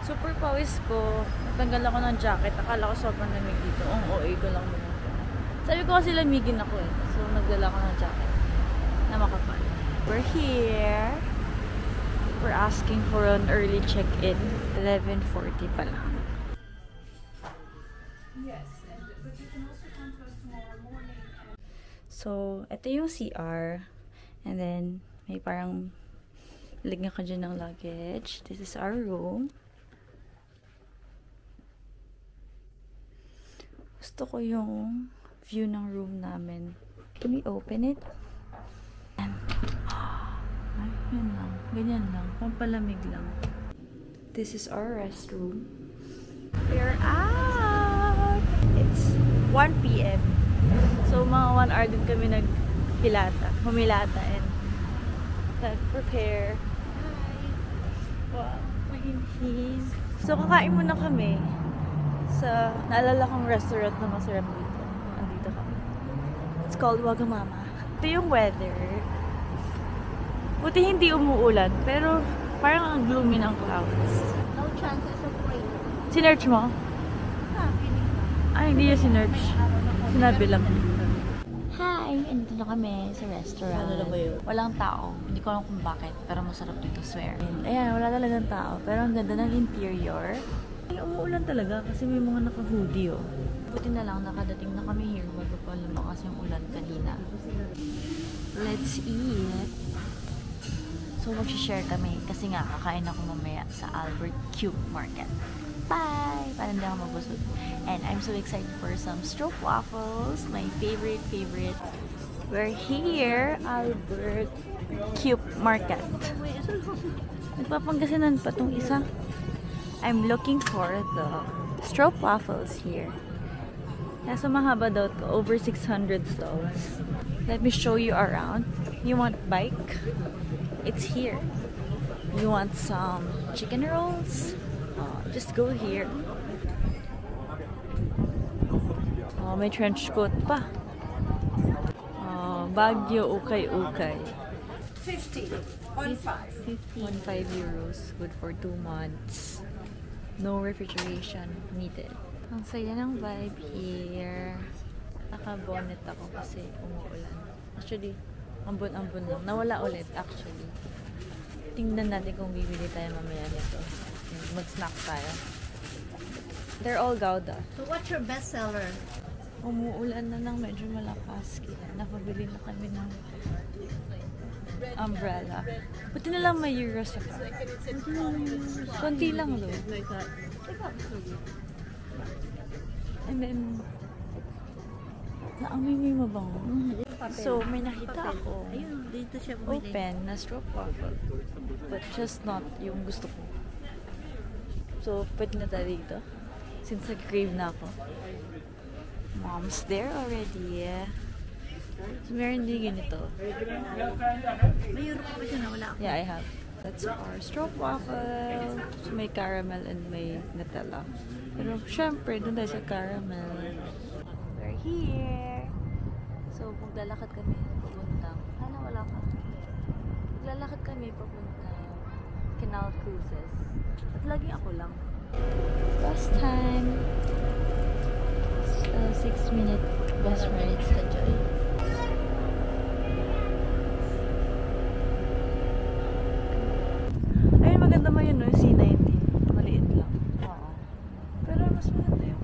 Super pawis ko. Natanggal ako ng jacket. Akala ko sobrang lamig dito. Ang OA ko lang muna. Sabi ko kasi lamigin ako eh. So, nagdala ko ng jacket na makapal. We're here. We're asking for an early check-in. 11:40 pa lang. So, ito yung CR. And then, may parang lagyan ka dyan ng luggage. This is our room. Gusto ko yung view ng room namin. Can we open it? Ay, yun lang. Ganyan lang. Pampalamig lang. This is our restroom. We're out! It's 1 PM. So, mga 1 hour din kami humilata, and nag-prepare. Wow, mahinhin. So, kakain muna kami sa naalala kong restaurant na masarap dito. Andito kami. It's called Wagamama. Ito yung weather. Buti hindi umuulan, pero parang ang gloomy ng clouds. No chances of rain. Sinerch mo? Ay, hindi yung sinerch. Sinabi lang. Hi! Andito na kami sa restaurant. Ano na ba yun? Walang tao. Hindi ko alam kung bakit, pero masarap dito, swear. Ayan, wala talagang tao. Pero ang ganda ng interior. Ay, umuulan talaga kasi may mga naka-hoodie, oh. Buti na lang, nakadating na kami here bago pa lumakas yung ulan kanina. Let's eat! So, mag-share kami kasi nga, kakain ako mamaya sa Albert Q Market. Bye! Para hindi ako mabusog. And I'm so excited for some stroopwafels. My favorite. We're here, Albert Q Market. Nagpapanggasinan pa tong isa. I'm looking for the stroopwafels here. Kaso mahaba daw to, over 600 stalls. Let me show you around. You want bike? It's here. You want some chicken rolls? Just go here. Oh, may trench coat pa. Baguio ukay-ukay. 50. 1.5 euros. Good for 2 months. No refrigeration needed. Ang saya ng vibe here. Naka-bonnet ako kasi umuulan. Actually, ambon-ambon lang. Nawala ulit actually. Tingnan natin kung bibili tayo mamaya nito. Mag-snack tayo. They're all Gouda. So what's your best seller? Umuulan na ng medyo malakas. Kaya nakabili na kami ng umbrella. Buti na lang may euro sa car. Konti lang though. And then, naamoy mo yung mabango. So, may nakita ako. Dito siya Open na stroopwafel. But just not yung gusto ko. So, pwede na tayo dito. Since nag-crave na ako. Mom's there already. So, meron din ganito. May euro pa siya na wala ako. Yeah, I have. That's our stroopwafel. So, may caramel and may Nutella. Pero, syempre, dun tayo sa caramel. We're here. So, maglalakad kami papuntang. Sana wala ka. Maglalakad kami papuntang Canal Cruises. At laging ako lang. Bus time. 6-minute bus ride sa Joy. Ayun, maganda mo yun, no? C90. Maliit lang. Oo. Pero mas maganda yung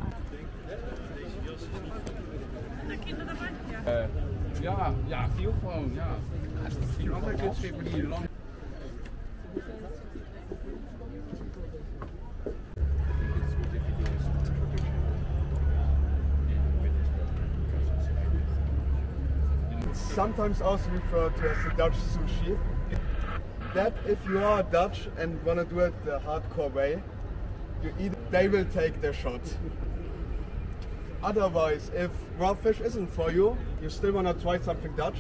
ja, viel gewoon, ja. Die andere kunstschipper die lang. Sometimes also referred to as the Dutch sushi. That if you are Dutch and want to do it the hardcore way, they will take their shot. Otherwise, if raw fish isn't for you, you still want to try something Dutch.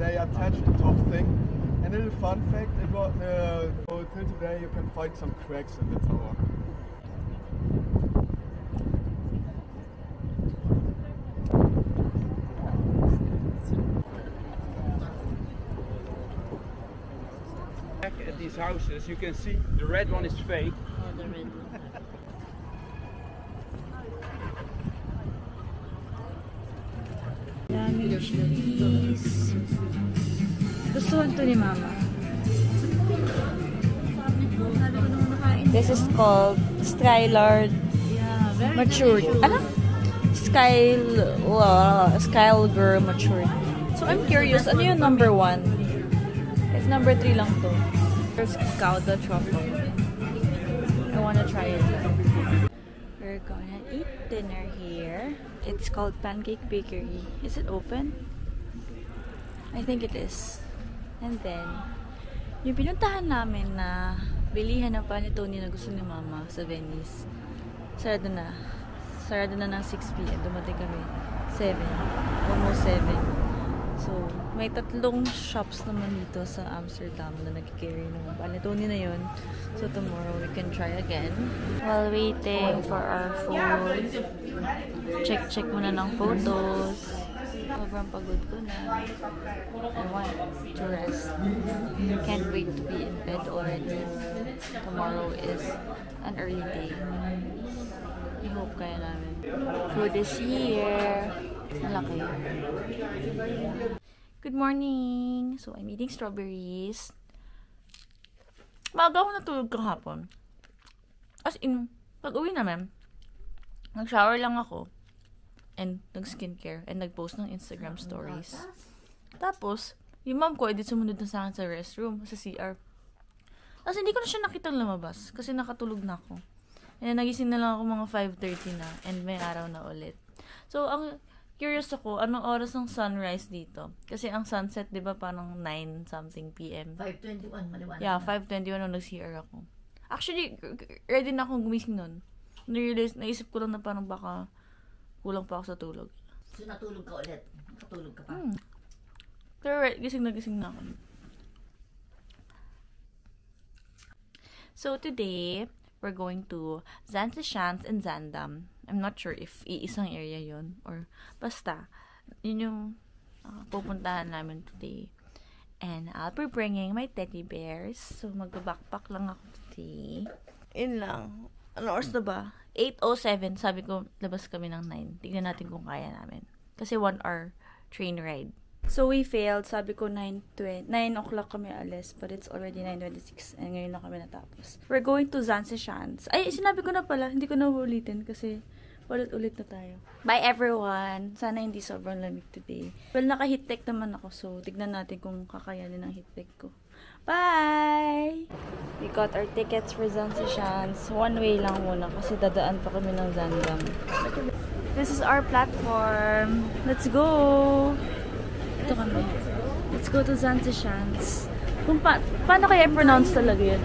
They attach the top thing. And a little fun fact, till today you can find some cracks in the tower. At these houses, you can see the red one is fake, the red one. Daming cheese. Gusto to ni Mama. This is called Skylord Matured. Ano? Skylord Matured. So I'm curious, ano yung number 1? It's number 3 lang to. There's Gouda truffle. I wanna try it. We're gonna eat dinner here. It's called Pancake Bakery. Is it open? I think it is. And then, yung pinuntahan namin na bilihan ng panitone na gusto ni Mama sa Venice, sarado na. Sarado na ng 6 p.m. Dumating kami 7. Almost 7. So, may 3 shops naman dito sa Amsterdam na nag-carry ng panitone na yun. So, tomorrow we can try again. While waiting for our food, check muna ng photos. Sobrang pagod ko na. I want to rest. Can't wait to be in bed already. Tomorrow is an early day. I hope kaya namin. Food is here. Malaki. Good morning! So, I'm eating strawberries. Maaga ako natulog kahapon. As in, pag-uwi namin, nag-shower lang ako. And nag-skincare. And nag-post ng Instagram stories. Tapos, yung mom ko, edit sumunod na sa akin sa restroom, sa CR. Tapos, hindi ko na siya nakitang lumabas. Kasi nakatulog na ako. And nagising na lang ako mga 5:30 na. And may araw na ulit. So, ang curious ako, anong oras ng sunrise dito? Kasi ang sunset, di ba, parang 9 something p.m. 5:21, maliwanag. Yeah, 5:21 nung nag-CR ako. Actually, ready na akong gumising nun. Naisip ko lang na parang baka kulang pa ako sa tulog. So, natulog ka ulit? Nakatulog ka pa? Pero gising na ako. So, today, we're going to Zaanstad and Zaandam. I'm not sure if iisang area yun or basta. Yun yung pupuntahan namin today. And I'll be bringing my teddy bears. So, magbabackpack lang ako today. Yun lang. Ano oras na ba? 8:07. Sabi ko, labas kami ng 9. Tignan natin kung kaya namin. Kasi 1 hour train ride. So, we failed. Sabi ko, 9 o'clock kami alis. But it's already 9:26. And ngayon na kami natapos. We're going to Zaanstad. Ay, sinabi ko na pala. Hindi ko na ulitin kasi ulit na tayo. Bye, everyone! Sana hindi sobrang lamig today. Well, naka-heat tech naman ako. So, tignan natin kung kakayanin ang heat tech ko. Bye! We got our tickets for Zaanstad. One way lang muna kasi dadaan pa kami ng Zaandam. This is our platform. Let's go! Ito kami. Let's go to Zaanstad. Kung paano kaya i-pronounce talaga yun?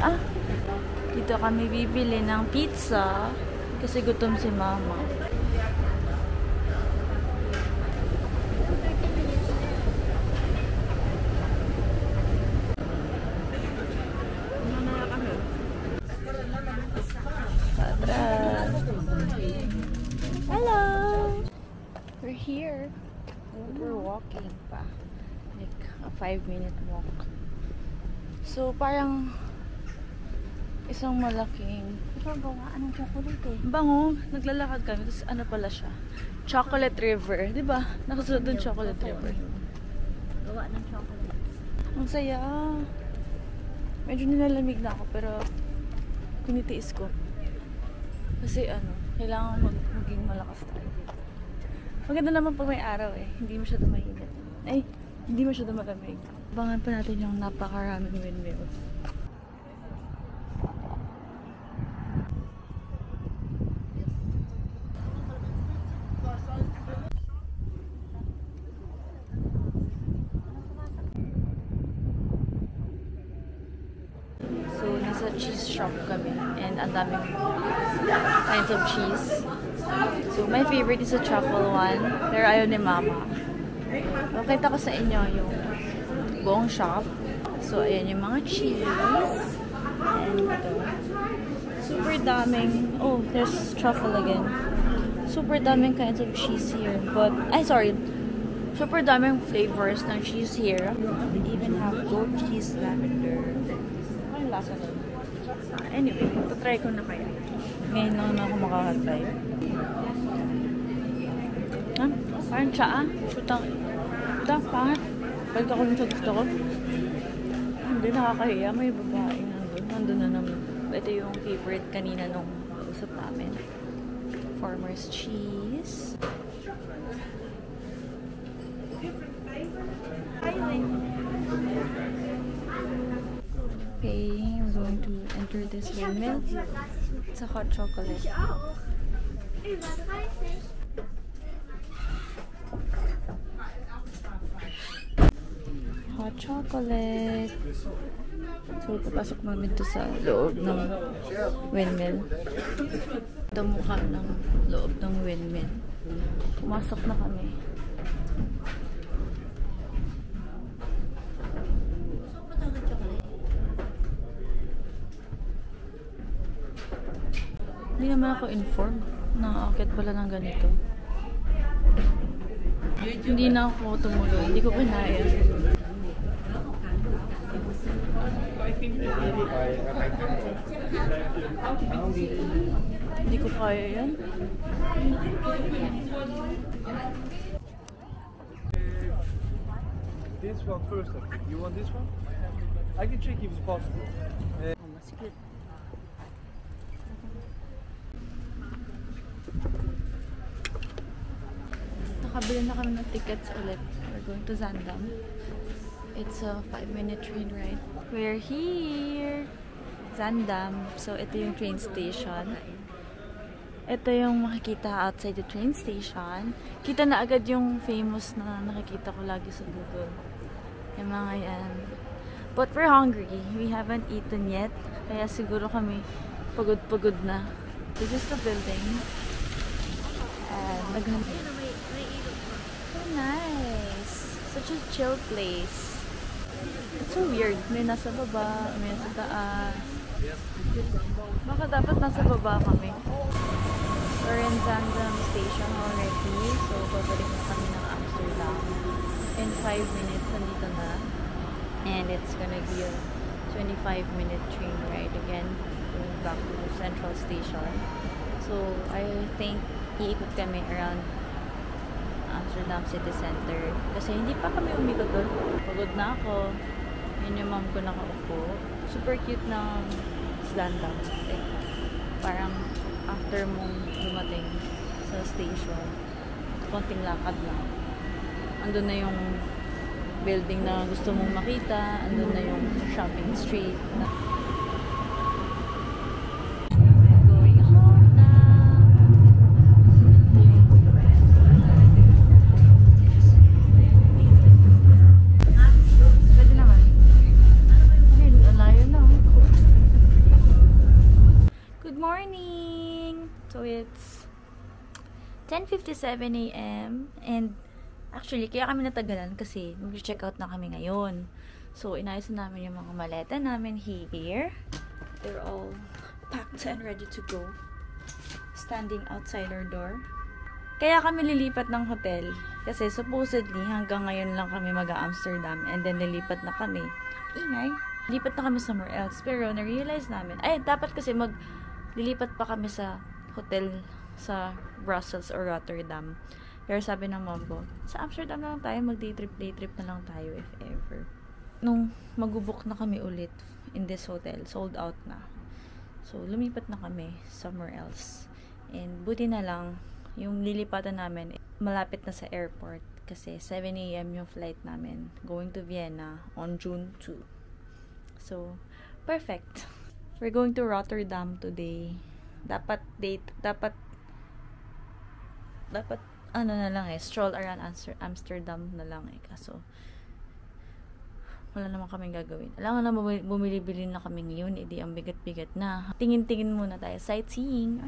Dito kami bibili ng pizza kasi gutom si Mama. Hello! We're here. We're walking pa. Like a 5-minute walk. So, parang isang malaking Anong chocolate eh? bango. Naglalakad kami. Tapos ano pala siya? Chocolate River. Diba? Nakasunod doon Chocolate River. Gawa ng chocolate. Ang saya. Medyo nilalamig na ako pero tinitiis ko. Kasi kailangan maging malakas tayo. Maganda naman pag may araw eh. Hindi masyado mainit. Ay, hindi masyado malamig. Abangan pa natin yung napakaraming windmills. So, nasa cheese shop kami. And ang daming kinds of cheese. So, my favorite is the truffle one. Pero ayaw ni Mama. Pakita ko sa inyo yung buong shop. So, ayan yung mga cheese. And ito. Super daming. Oh, there's truffle again. Super daming kinds of cheese here. But, super daming flavors ng cheese here. We even have goat cheese lavender. Ano yung lasa nun? Anyway, try ko na kaya. Ngayon na ako makakatry. Ha? Parang siya ah. Putang. Pangit. Balik ako dun sa gusto ko. Hindi, nakakahiya. May babae nandun. Nandun na naman. Ito yung favorite kanina nung usap namin. Farmer's cheese. Okay, I'm going to enter this windmill. It's a hot chocolate. Hot chocolate. So, papasok namin to sa loob ng windmill. Ito mukha ng loob ng windmill. Pumasok na kami. Hindi naman ako informed na aakyat pala ng ganito. Hindi na ako tumuloy. Hindi ko kinaya. Hindi ko kaya yan. This one first. You want this one? I can check if it's possible. Masikip. Nakabili na kami ng tickets ulit. We're going to Zaandam. It's a 5-minute train ride. We're here! Zaandam. So, ito yung train station. Ito yung makikita outside the train station. Kita na agad yung famous na nakikita ko lagi sa Google. Yung mga yan. But we're hungry. We haven't eaten yet. Kaya siguro kami pagod-pagod na. This is the building. And so nice. Such a chill place. It's so weird. May nasa baba, may nasa taas. Baka dapat nasa baba kami. We're in Zaandam station already. So, babalik na kami ng Amsterdam. In 5 minutes, nandito na. And it's gonna be a 25-minute train ride again. Going back to the central station. So, I think iikot kami around Amsterdam City Center. Kasi hindi pa kami umikot doon. Pagod na ako. Yun yung mom ko nakaupo. Super cute ng Zaandam. Like, parang after mong dumating sa station, konting lakad lang. Andun na yung building na gusto mong makita. Andun na yung shopping street. Going home na. Pwede naman. Alayo na. Good morning! So it's 10:57 a.m. and actually, kaya kami natagalan kasi mag-check out na kami ngayon. So, inayos na namin yung mga maleta namin here. They're all packed and ready to go. Standing outside our door. Kaya kami lilipat ng hotel. Kasi supposedly, hanggang ngayon lang kami mag-Amsterdam. And then, nilipat na kami. Ingay. Lipat na kami somewhere else. Pero, na-realize namin, ay, dapat kasi lilipat pa kami sa hotel sa Brussels or Rotterdam. Pero sabi ng mom ko, sa Amsterdam na lang tayo, mag-day trip na lang tayo if ever. Nung mag-book na kami ulit in this hotel, sold out na. So, lumipat na kami somewhere else. And buti na lang, yung lilipatan namin, malapit na sa airport. Kasi 7 a.m. yung flight namin, going to Vienna on June 2. So, perfect. We're going to Rotterdam today. Dapat ano na lang stroll around Amsterdam na lang kaso wala naman kaming gagawin. Alam na bumili-bili na kami ngayon, edi ang bigat-bigat na. Tingin-tingin muna tayo. Sightseeing.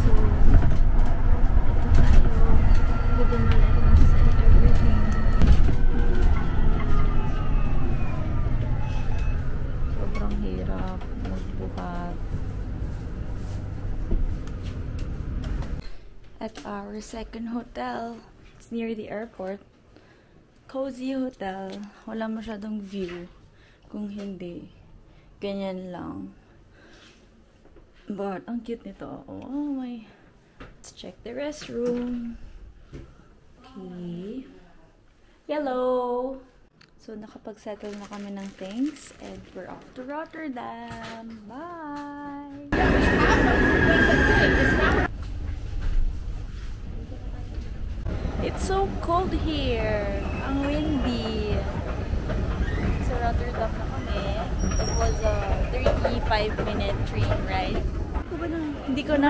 So, ito tayo. With the maletas and everything. Sobrang hirap magbuhat. At our second hotel, it's near the airport. Cozy hotel. Wala masyadong view Kung hindi, ganyan lang. But, ang cute nito. Oh my. Let's check the restroom. Okay. Hello! So, nakapag-settle na kami ng things and we're off to Rotterdam. Bye! It's so cold here. Ang windy. Sa Rotterdam na kami. It was a 35-minute train ride. Hindi ko na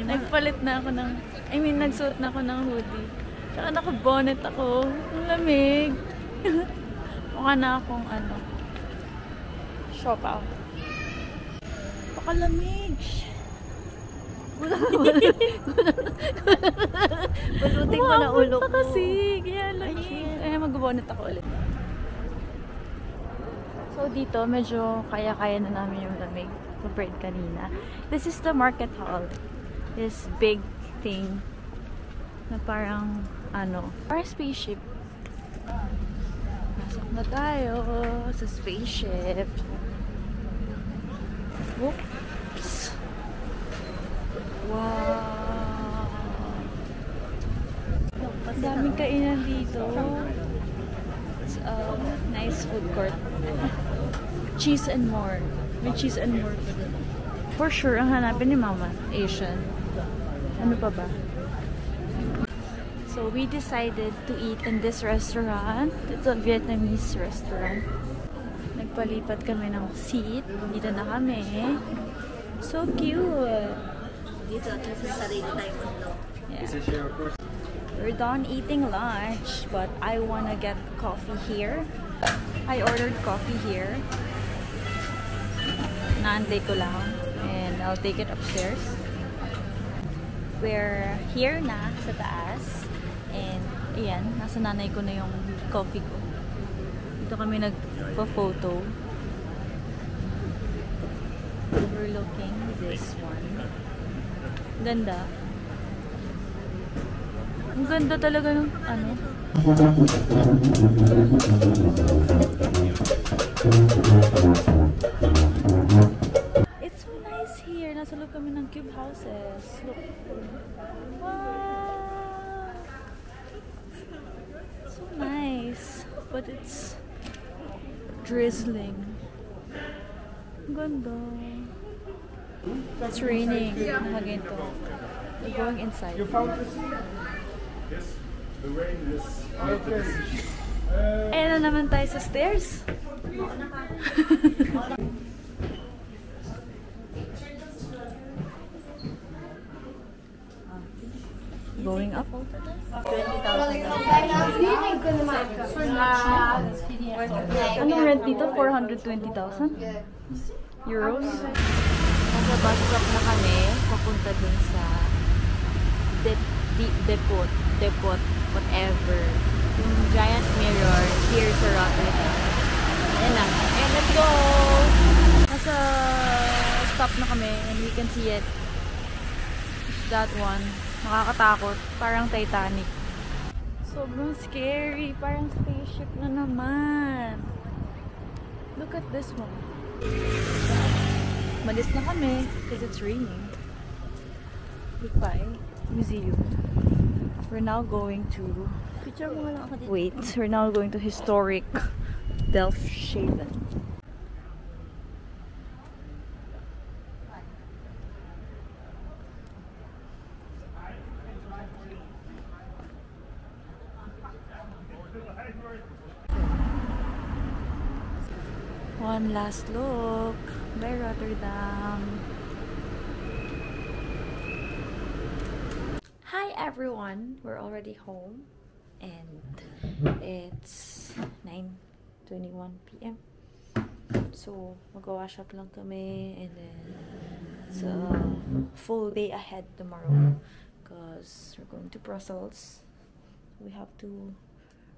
nagpalit na ako ng, nagsuot na ako ng hoodie. Tsaka naka-bonnet ako. Ang lamig. Mukha na akong shop out. Pakalamig. Balutin ko na ulo ko. Kasi, kaya lamig. Ay, mag-bonnet ako ulit. So, dito, medyo kaya-kaya na namin yung lamig. Compared kanina. This is the market hall. This big thing. Na parang, parang spaceship. Pasok na tayo sa spaceship. Oops. Wow. Ang daming kainan dito. It's a nice food court. Cheese and more. May cheese and more. For sure, ang hanapin ni Mama, Asian. Ano pa ba? So, we decided to eat in this restaurant. It's a Vietnamese restaurant. Nagpalipat kami ng seat. Dito na kami. So cute! Dito, sa sarili tayong mundo. Yeah. We're done eating lunch, but I wanna get coffee here. I ordered coffee here. Naantay ko lang. And I'll take it upstairs. We're here na sa taas. And, ayan, nasa nanay ko na yung coffee ko. Dito kami nagpa-photo. Overlooking this one. Ganda. Ang ganda talaga ng It's so nice here. Nasa loob kami ng cube houses. Look. Wow! So nice. But it's drizzling. Ang ganda. It's raining. Nakaginto. We're going inside. You found this? Yes. The rain is okay. Ayan na naman tayo sa stairs. Going up. 20,000. Anong rent dito? 420,000 euros. Nasa bus stop na kami. Papunta dun sa depot, whatever. Yung giant mirror here sa Rotterdam. Ayan na. And let's go! Nasa stop na kami and we can see it. It's that one. Nakakatakot. Parang Titanic. Sobrang scary. Parang spaceship na naman. Look at this one. Malis na kami because it's raining. Goodbye. Museum. We're now going to... Picture mo lang ako dito. Wait. We're now going to historic Delfshaven. One last look by Rotterdam. Hi everyone! We're already home and it's 9:21 p.m. So mag-wash up lang kami and then it's a full day ahead tomorrow because we're going to Brussels. We have to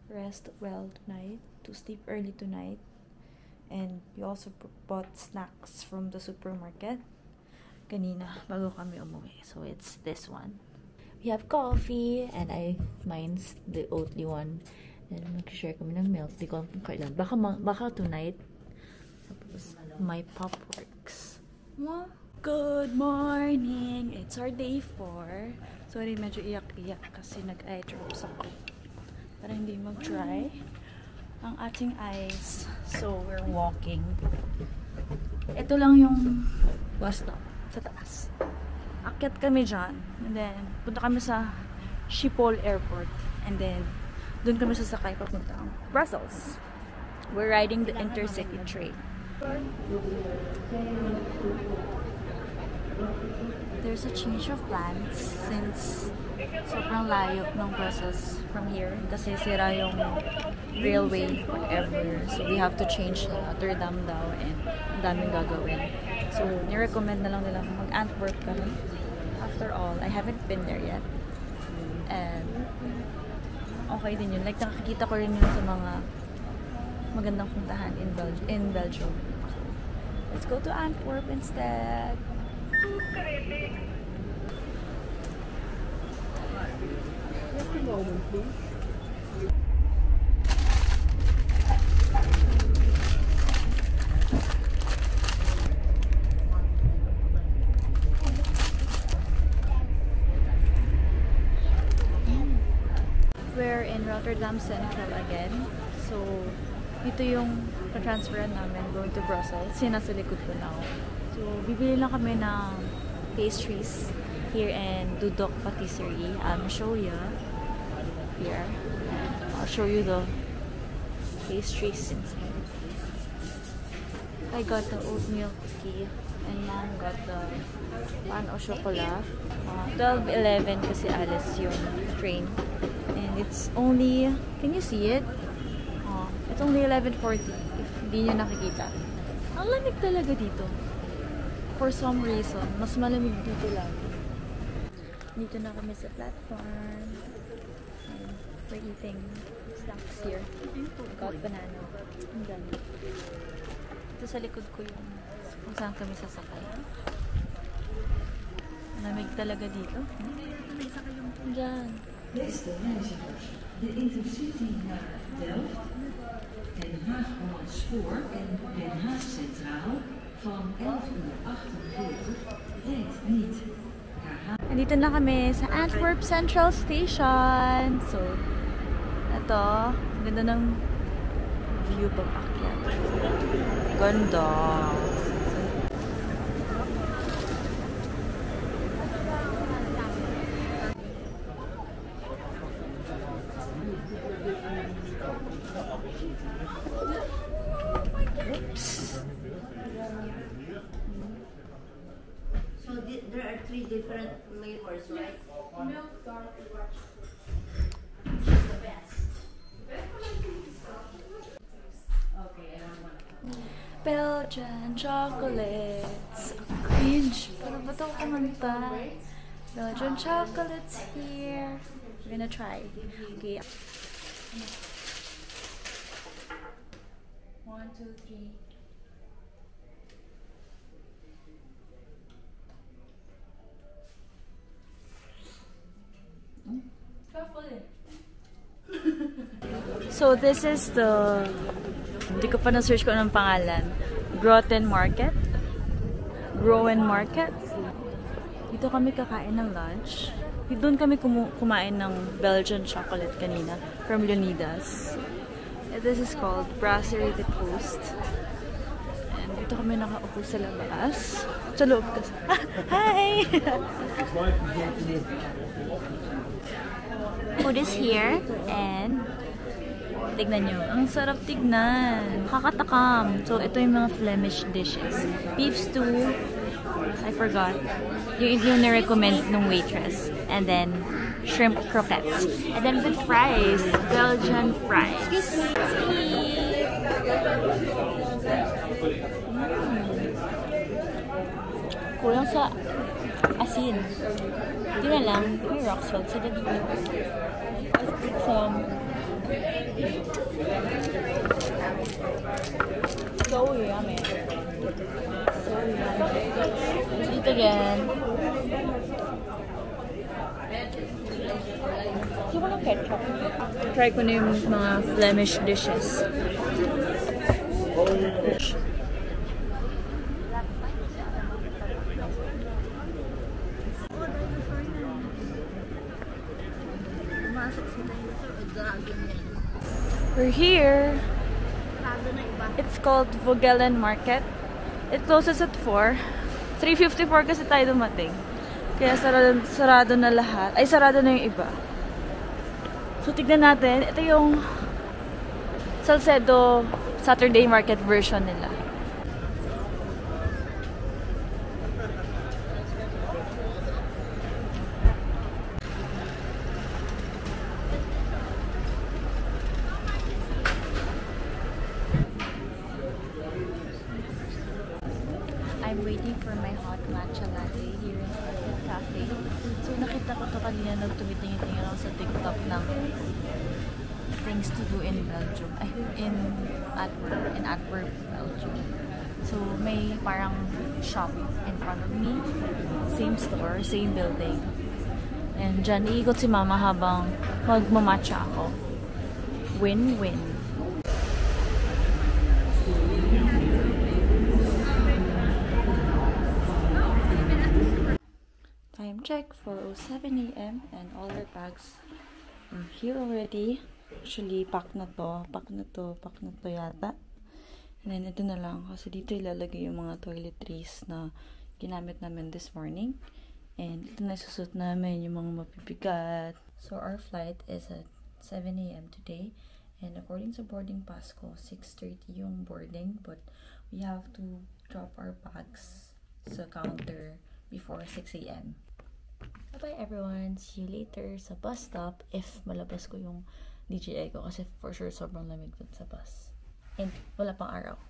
rest well tonight, to sleep early tonight. And we also bought snacks from the supermarket kanina bago kami umuwi. So it's this one. We have coffee and mine's the Oatly one. Then, mag-share kami ng milk. Di ko alam kung kailan. Baka tonight. Tapos, my pop works. Good morning! It's our day 4. Sorry, medyo iyak-iyak kasi nag-eye drops ako. Para hindi mag-dry ang ating eyes. So, we're walking. Ito lang yung bus stop sa taas. Akyat kami dyan. And then, punta kami sa Schiphol Airport. And then, dun kami sasakay papuntang Brussels. We're riding the intercity train. There's a change of plans since sobrang layo ng Brussels from here. Kasi sira yung railway, whatever. So, we have to change Rotterdam daw and ang daming gagawin. So, nirecommend na lang nila mag-Antwerp kami. After all, I haven't been there yet. And okay din yun. Like, nakakita ko rin yun sa mga magandang puntahan in Belgium. So, let's go to Antwerp instead. Just a moment, please. We're in Rotterdam Central again. So, ito yung transferan namin going to Brussels. Nasa likod ko na ako. So, bibili lang kami ng pastries here in Dudok Patisserie. I'll show you here. I'll show you the pastries inside. I got the oatmeal cookie and Mom got the pan au chocolat. 12:11 kasi alis yung train. And it's only, can you see it? It's only 11:40 if hindi nyo nakikita. Ang lamig talaga dito. For some reason, mas malamig dito lang. Dito na kami sa platform. And we're eating snacks here. Got banana. Ang dami. Ito sa likod ko yung kung saan kami sasakay. Malamig talaga dito. Diyan. Beste reizigers, de Intercity naar Delft, Den Haag-Holland Spoor en Den Haag Centraal van 11:48 rijdt niet. Nandito na kami sa Antwerp Central Station. So, ito, ganda ng view pag akyat. Ganda. So there are 3 different flavors, right? Milk, dark, and white. Which is the best? Okay, I don't want Belgian chocolates. Cringe. Para ba ito kumanta? Belgian chocolates here. We're gonna try. Okay. 1, 2, 3. So this is the, hindi ko pa na-search ko anong pangalan. Groten Market. Dito kami kakain ng lunch. Doon kami kumain ng Belgian chocolate kanina from Leonidas. This is called Brasserie de Post. And dito kami nakaupo sa labas. Sa loob kasi. Hi! Food is here and tignan nyo. Ang sarap tignan. Kakatakam. So, ito yung mga Flemish dishes. Beef stew. I forgot. Yung na-recommend ng waitress. And then, shrimp croquettes. And then with fries. Belgian fries. Kulang sa asin. Hindi na lang. May rock salt sila dito. So yummy. So yummy. Let's eat again. Do you want a ketchup? try ko na yung mga Flemish dishes. We're here. It's called Vogelen Market. It closes at 4. 3:54 kasi tayo dumating. Kaya sarado na lahat. Ay, sarado na yung iba. So, tignan natin. Ito yung Salcedo Saturday Market version nila. I'm waiting for my hot matcha latte here in Market Cafe. So, nakita ko to kanina, nagtumitingin-tingin ako sa TikTok ng things to do in Belgium. Ay, in Antwerp, Belgium. So, may parang shop in front of me. Same store, same building. And dyan, iikot si Mama habang magmamatcha ako. Win-win. Time check, 4:07 AM and all our bags are here already. Actually, pack na to yata. And then ito na lang kasi dito ilalagay yung mga toiletries na ginamit namin this morning. And ito na susut namin yung mga mapipigat. So our flight is at 7 AM today. And according sa boarding pass ko, 6:30 yung boarding. But we have to drop our bags sa counter before 6 AM. Bye-bye everyone. See you later sa bus stop if malabas ko yung DJI ko kasi for sure sobrang lamig dun sa bus. And wala pang araw.